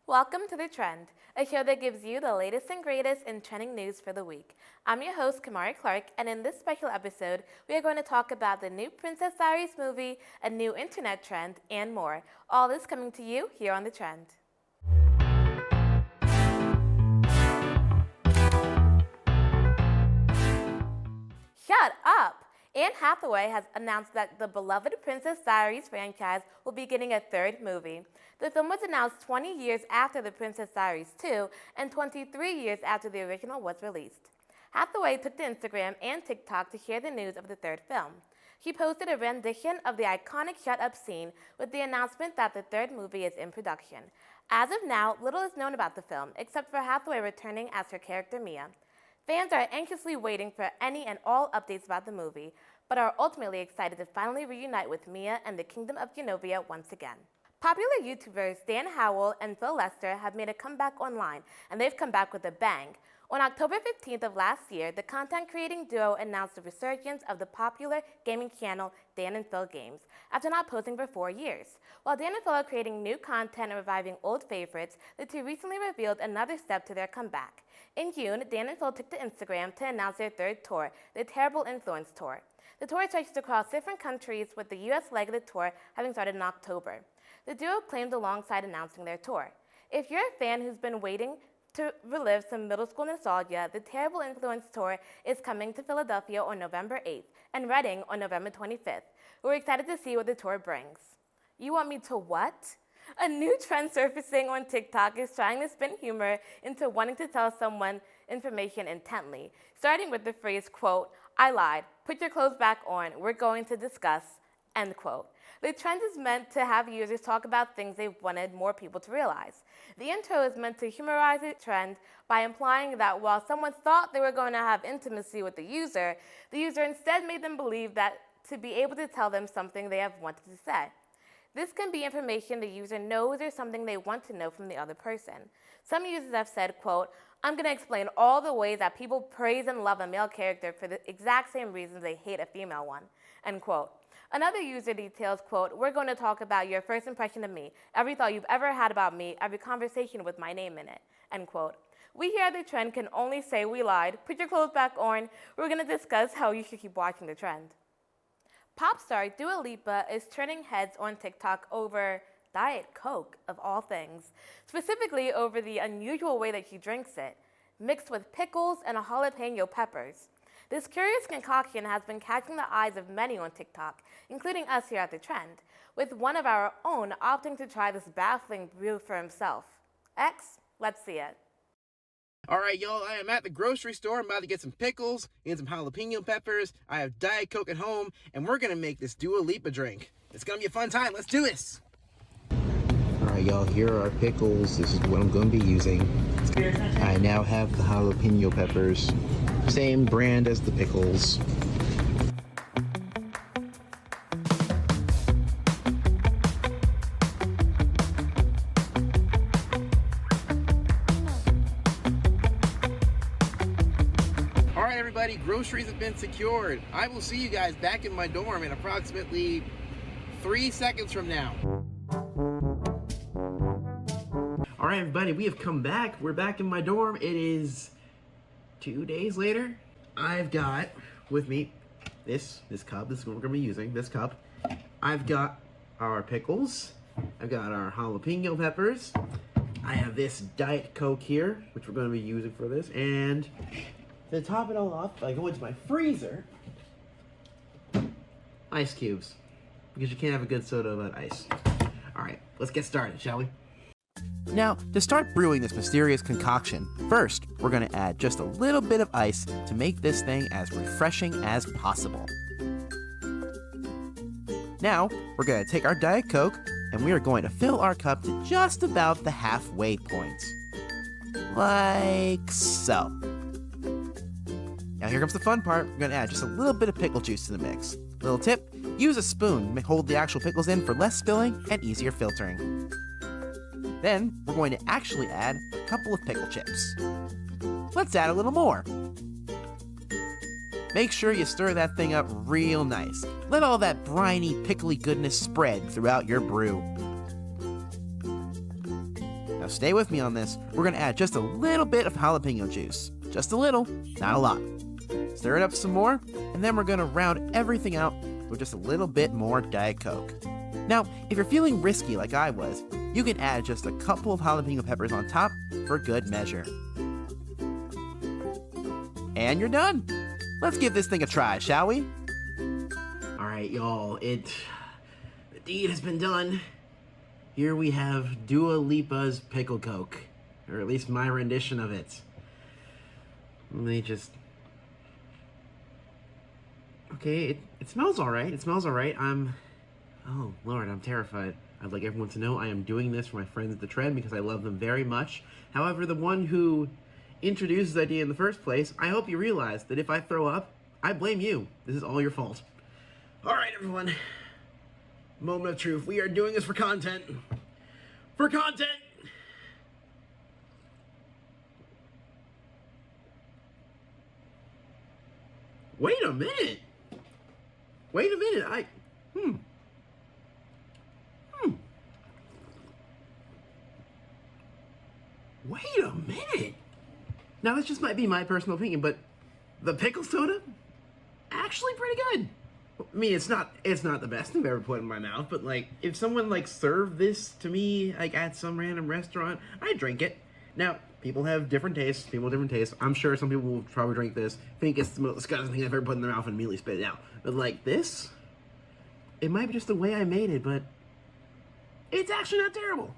Welcome to The Trend, a show that gives you the latest and greatest in trending news for the week. I'm your host, Kamari Clark, and in this special episode, we are going to talk about the new Princess Diaries movie, a new internet trend, and more. All this coming to you here on The Trend. Shut up! Anne Hathaway has announced that the beloved Princess Diaries franchise will be getting a third movie. The film was announced 20 years after The Princess Diaries 2 and 23 years after the original was released. Hathaway took to Instagram and TikTok to share the news of the third film. She posted a rendition of the iconic Shut Up scene with the announcement that the third movie is in production. As of now, little is known about the film, except for Hathaway returning as her character Mia. Fans are anxiously waiting for any and all updates about the movie, but are ultimately excited to finally reunite with Mia and the Kingdom of Genovia once again. Popular YouTubers Dan Howell and Phil Lester have made a comeback online, and they've come back with a bang. On October 15th of last year, the content-creating duo announced the resurgence of the popular gaming channel Dan and Phil Games, after not posting for 4 years. While Dan and Phil are creating new content and reviving old favorites, the two recently revealed another step to their comeback. In June, Dan and Phil took to Instagram to announce their third tour, the Terrible Influence Tour. The tour stretches across different countries, with the U.S. leg of the tour having started in October. The duo claimed alongside announcing their tour, "If you're a fan who's been waiting to relive some middle school nostalgia, the Terrible Influence Tour is coming to Philadelphia on November 8th and Reading on November 25th. We're excited to see what the tour brings." You want me to what? A new trend surfacing on TikTok is trying to spin humor into wanting to tell someone information intently, starting with the phrase, quote, "I lied, put your clothes back on, we're going to discuss," end quote. The trend is meant to have users talk about things they wanted more people to realize. The intro is meant to humorize the trend by implying that while someone thought they were going to have intimacy with the user instead made them believe that to be able to tell them something they have wanted to say. This can be information the user knows or something they want to know from the other person. Some users have said, quote, "I'm going to explain all the ways that people praise and love a male character for the exact same reasons they hate a female one," end quote. Another user details, quote, "We're going to talk about your first impression of me, every thought you've ever had about me, every conversation with my name in it," end quote. We here at The Trend can only say we lied, put your clothes back on, we're going to discuss how you should keep watching The Trend. Pop star Dua Lipa is turning heads on TikTok over Diet Coke, of all things, specifically over the unusual way that she drinks it, mixed with pickles and jalapeno peppers. This curious concoction has been catching the eyes of many on TikTok, including us here at The Trend, with one of our own opting to try this baffling brew for himself. X, let's see it. All right, y'all, I am at the grocery store. I'm about to get some pickles and some jalapeno peppers. I have Diet Coke at home, and we're going to make this Dua Lipa drink. It's going to be a fun time. Let's do this. All right, y'all, here are our pickles. This is what I'm going to be using. I now have the jalapeno peppers. Same brand as the pickles. Everybody, groceries have been secured. I will see you guys back in my dorm in approximately 3 seconds from now. All right, everybody, we have come back. We're back in my dorm. It is 2 days later. I've got with me this cup. This is what we're gonna be using, this cup. I've got our pickles. I've got our jalapeno peppers. I have this Diet Coke here, which we're gonna be using for this. And to top it all off, I go into my freezer, ice cubes, because you can't have a good soda without ice. All right, let's get started, shall we? Now, to start brewing this mysterious concoction, first, we're going to add just a little bit of ice to make this thing as refreshing as possible. Now, we're going to take our Diet Coke, and we are going to fill our cup to just about the halfway point. Like so. Now here comes the fun part. We're going to add just a little bit of pickle juice to the mix. Little tip, use a spoon to hold the actual pickles in for less spilling and easier filtering. Then, we're going to actually add a couple of pickle chips. Let's add a little more. Make sure you stir that thing up real nice. Let all that briny, pickly goodness spread throughout your brew. Now Now stay with me on this. We're gonna add just a little bit of jalapeno juice. Just a little, not a lot. Stir it up some more, and then we're gonna round everything out with just a little bit more Diet Coke. Now, if you're feeling risky like I was, you can add just a couple of jalapeno peppers on top for good measure. And you're done. Let's give this thing a try, shall we? Alright, y'all, the deed has been done. Here we have Dua Lipa's Pickle Coke, or at least my rendition of it. Let me just... Okay, it smells alright. It smells alright. Oh, Lord, I'm terrified. I'd like everyone to know I am doing this for my friends at the Trend because I love them very much. However, the one who introduced this idea in the first place, I hope you realize that if I throw up, I blame you. This is all your fault. Alright, everyone. Moment of truth. We are doing this for content. For content! Wait a minute! Wait a minute, Wait a minute! Now, this just might be my personal opinion, but the pickle soda? Actually pretty good. I mean, it's not the best thing I've ever put in my mouth, but, like, if someone, like, served this to me, like, at some random restaurant, I'd drink it. Now, people have different tastes. I'm sure some people will probably drink this, think it's the most disgusting thing I've ever put in their mouth, and immediately spit it out. But, like, this? It might be just the way I made it, but it's actually not terrible.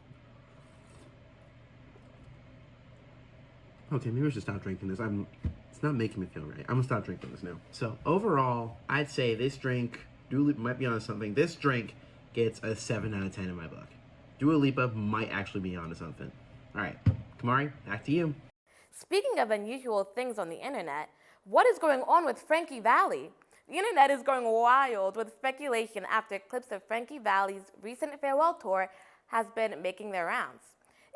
Okay, maybe I should stop drinking this. It's not making me feel right. I'm gonna stop drinking this now. So overall, I'd say this drink, Dua Lipa might be onto something. This drink gets a 7 out of 10 in my book. Dua Lipa might actually be onto something. All right, Kamari, back to you. Speaking of unusual things on the internet, what is going on with Frankie Valli? The internet is going wild with speculation after clips of Frankie Valli's recent farewell tour has been making their rounds.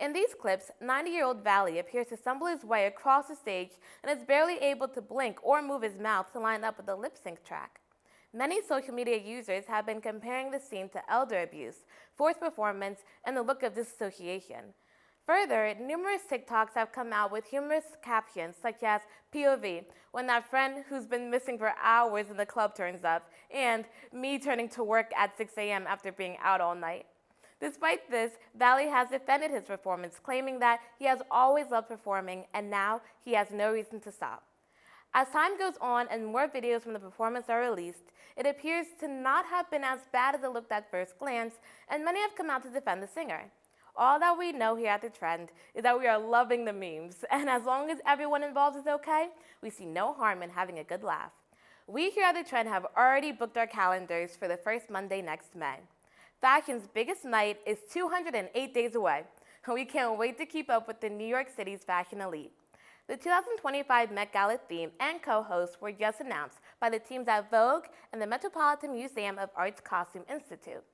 In these clips, 90-year-old Valli appears to stumble his way across the stage and is barely able to blink or move his mouth to line up with the lip-sync track. Many social media users have been comparing the scene to elder abuse, forced performance, and the look of disassociation. Further, numerous TikToks have come out with humorous captions such as POV, when that friend who's been missing for hours in the club turns up, and me turning to work at 6 a.m. after being out all night. Despite this, Valli has defended his performance, claiming that he has always loved performing and now he has no reason to stop. As time goes on and more videos from the performance are released, it appears to not have been as bad as it looked at first glance, and many have come out to defend the singer. All that we know here at The Trend is that we are loving the memes, and as long as everyone involved is okay, we see no harm in having a good laugh. We here at The Trend have already booked our calendars for the first Monday next May. Fashion's biggest night is 208 days away, and we can't wait to keep up with the New York City's fashion elite. The 2025 Met Gala theme and co-hosts were just announced by the teams at Vogue and the Metropolitan Museum of Art's Costume Institute.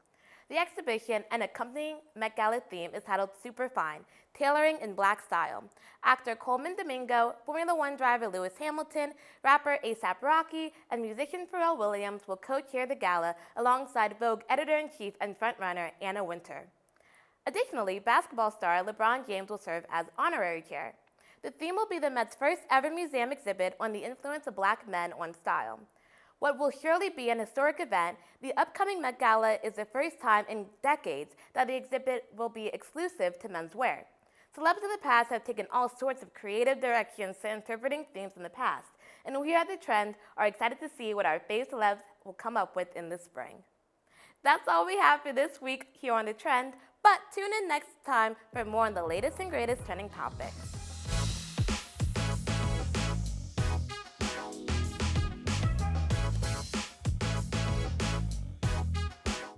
The exhibition and accompanying Met Gala theme is titled Superfine, Tailoring in Black Style. Actor Coleman Domingo, Formula One driver Lewis Hamilton, rapper A$AP Rocky, and musician Pharrell Williams will co-chair the gala alongside Vogue editor-in-chief and frontrunner Anna Wintour. Additionally, basketball star LeBron James will serve as honorary chair. The theme will be the Met's first ever museum exhibit on the influence of black men on style. What will surely be an historic event, the upcoming Met Gala is the first time in decades that the exhibit will be exclusive to men's wear. Celebs in the past have taken all sorts of creative directions to interpreting themes in the past, and we at The Trend are excited to see what our fave celebs will come up with in the spring. That's all we have for this week here on The Trend, but tune in next time for more on the latest and greatest trending topics.